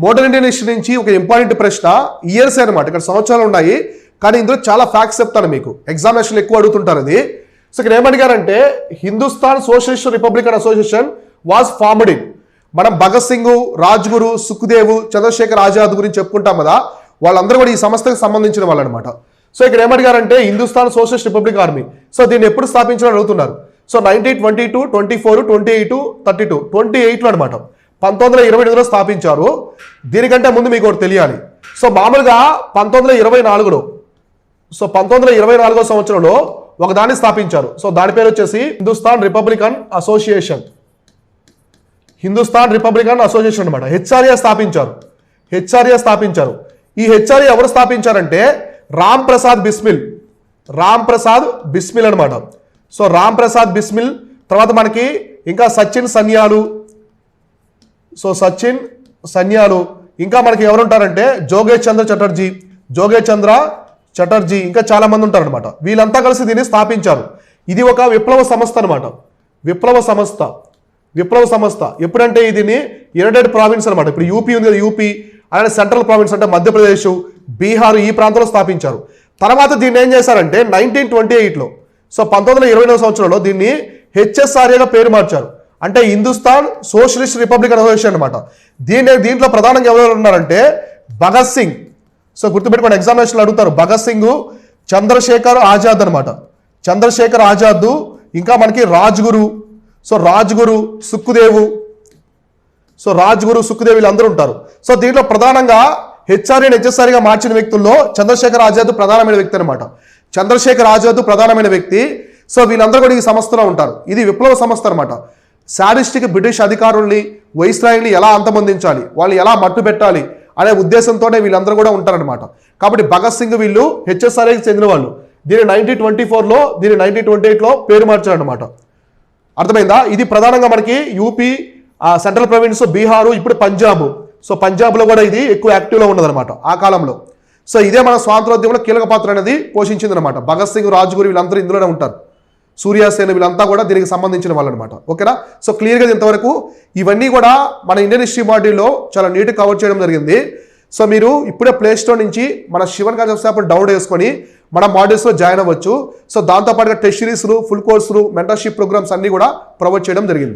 Modern Indian history నుంచి ఒక important ప్రశ్న, ఇయర్స్ అనమాట, ఇక్కడ సంవత్సరాలు ఉన్నాయి కానీ ఇందులో చాలా ఫ్యాక్ట్స్ చెప్తాను మీకు, ఎగ్జామినేషన్ ఎక్కువ అడుగుతుంటారు అది. సో ఇక్కడ ఏమడిగారంటే Hindustan socialist republican association was formed in, మనం భగత్ సింగ్, రాజ్గురు, సుఖ్దేవ్, చంద్రశేఖర్ ఆజాద్ గురించి చెప్పుకుంటాం కదా, వాళ్ళందరూ కూడా ఈ సంస్థకు సంబంధించిన వాళ్ళు అనమాట. సో ఇక్కడ ఏమడిగారంటే Hindustan socialist republic army, so దీన్ని ఎప్పుడు స్థాపించాలని అడుగుతున్నారు. సో 1922, 24, 28, 32, 28లో అనమాట, 1928లో స్థాపించారు. దీనికంటే ముందు మీకు ఒకటి తెలియాలి. సో మామూలుగా 1924లో, సో 1924 సంవత్సరంలో ఒకదాన్ని స్థాపించారు. సో దాని పేరు వచ్చేసి Hindustan Republican association, Hindustan Republican association అనమాట. హెచ్ఆర్ఏ స్థాపించారు. ఈ హెచ్ఆర్ఏ ఎవరు స్థాపించారంటే రామ్ ప్రసాద్ బిస్మిల్ అనమాట. సో రామ్ ప్రసాద్ బిస్మిల్, తర్వాత మనకి ఇంకా సచిన్ సన్యాలు, ఇంకా మనకి ఎవరుంటారంటే జోగేష్ చంద్ర చటర్జీ, ఇంకా చాలా మంది ఉంటారనమాట. వీళ్ళంతా కలిసి దీన్ని స్థాపించారు. ఇది ఒక విప్లవ సంస్థ అనమాట, విప్లవ సంస్థ. ఎప్పుడంటే దీన్ని యునైటెడ్ ప్రావిన్స్ అనమాట. ఇప్పుడు యూపీ ఉంది కదా, యూపీ అలానే సెంట్రల్ ప్రావిన్స్ అంటే మధ్యప్రదేశ్, బీహార్, ఈ ప్రాంతంలో స్థాపించారు. తర్వాత దీన్ని ఏం చేశారంటే 1928లో, సో 1929 సంవత్సరంలో దీన్ని హెచ్ఎస్ఆర్ఏగా పేరు మార్చారు. అంటే హిందుస్థాన్ సోషలిస్ట్ రిపబ్లికన్ అసోసియేషన్ అనమాట. దీంట్లో ప్రధానంగా ఎవరెవరు ఉన్నారంటే భగత్ సింగ్, సో గుర్తుపెట్టుకోండి, ఎగ్జామినేషన్లో అడుగుతారు, భగత్ సింగ్, చంద్రశేఖర్ ఆజాద్ అనమాట, ఇంకా మనకి రాజ్గురు, సుఖ్దేవ్, వీళ్ళందరూ ఉంటారు. సో దీంట్లో ప్రధానంగా హెచ్ఆర్ఏగా మార్చిన వ్యక్తుల్లో చంద్రశేఖర్ ఆజాద్ ప్రధానమైన వ్యక్తి అనమాట. ప్రధానమైన వ్యక్తి. సో వీళ్ళందరూ కూడా ఈ సంస్థలో ఉంటారు. ఇది విప్లవ సంస్థ అనమాట. శాడిస్టిక్ బ్రిటిష్ అధికారుల్ని, వైస్రాయిల్ని ఎలా అంతమొందించాలి, వాళ్ళు ఎలా మట్టు పెట్టాలి అనే ఉద్దేశంతోనే వీళ్ళందరూ కూడా ఉంటారనమాట. కాబట్టి భగత్ సింగ్ వీళ్ళు హెచ్ఎస్ఆర్ఏకి చెందిన వాళ్ళు. దీన్ని 1924లో, దీన్ని 1928లో పేరు మార్చారనమాట. అర్థమైందా? ఇది ప్రధానంగా మనకి యూపీ, సెంట్రల్ ప్రావిన్స్, బీహారు, ఇప్పుడు పంజాబ్. సో పంజాబ్లో కూడా ఇది ఎక్కువ యాక్టివ్లో ఉన్నదనమాట ఆ కాలంలో. సో ఇదే మన స్వాతంత్రోద్యమంలో కీలక పాత్ర అనేది పోషించింది అనమాట. భగత్ సింగ్, రాజ్గురు వీళ్ళందరూ ఇందులోనే ఉంటారు. సూర్యాసేన వీళ్ళంతా కూడా దీనికి సంబంధించిన వాళ్ళు అనమాట. ఓకేనా? సో క్లియర్గా ఇంతవరకు ఇవన్నీ కూడా మన ఇండియన్ హిస్టరీ మాడ్యూల్లో చాలా నీట్గా కవర్ చేయడం జరిగింది. సో మీరు ఇప్పుడే ప్లే స్టోర్ నుంచి మన శివన్ కాన్సెప్ట్స్ యాప్ డౌన్లోడ్ చేసుకొని మన మాడ్యూల్స్లో జాయిన్ అవ్వచ్చు. సో దాంతోపాటుగా టెస్ట్ సిరీస్లు, ఫుల్ కోర్సులు, మెంటర్షిప్ ప్రోగ్రామ్స్ అన్నీ కూడా ప్రొవైడ్ చేయడం జరిగింది.